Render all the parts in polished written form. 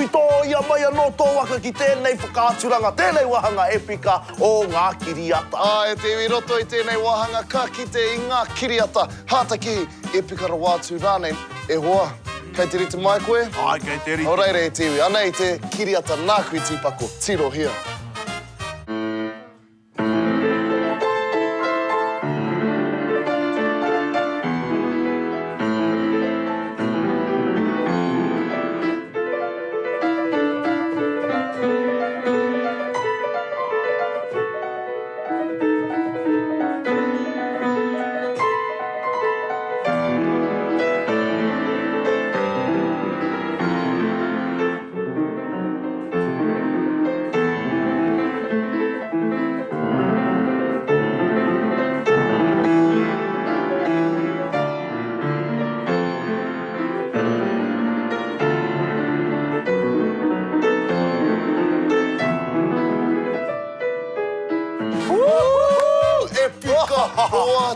Whito ia mai anō tō waka ki tēnei whakaaturanga, tēnei wahanga epika o Ngā Kiriata. E te iwi roto i tēnei wahanga ka kite i Ngā Kiriata. Hātaki, epika rawātu rānei, e hoa. Kei te rite mai koe? Ai, kei te rite. Oreire e te iwi. Anei te Kiriata nāku i tīpako. Tiro hia.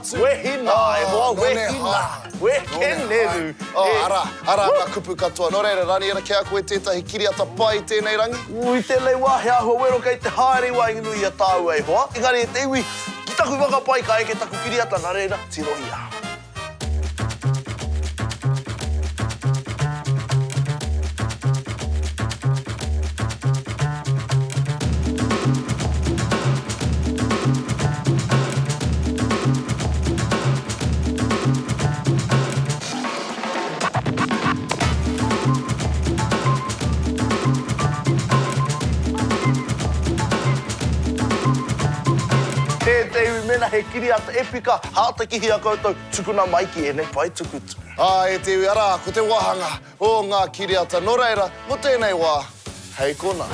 Wehina, e hoa wehina. Weheneru. Ara ka kupu katoa. Nō reira, Raniera, kia koe tētahi Kiriata pai tēnei rangi? Ui, tēnei wā, hea hoa wero kei te haere wā inginui a tāua e hoa. Engari e te iwi, ki taku wakapai ka eke taku Kiriata, nā reira, tiro ia. Te iwi mena he Kiriata epika, hātaki hia koutou, tukuna mai ki e nei pai tukutu. E te iwi ara, ko te wahanga o Ngā Kiriata. Nō reira, mo tēnei wā, hei kona.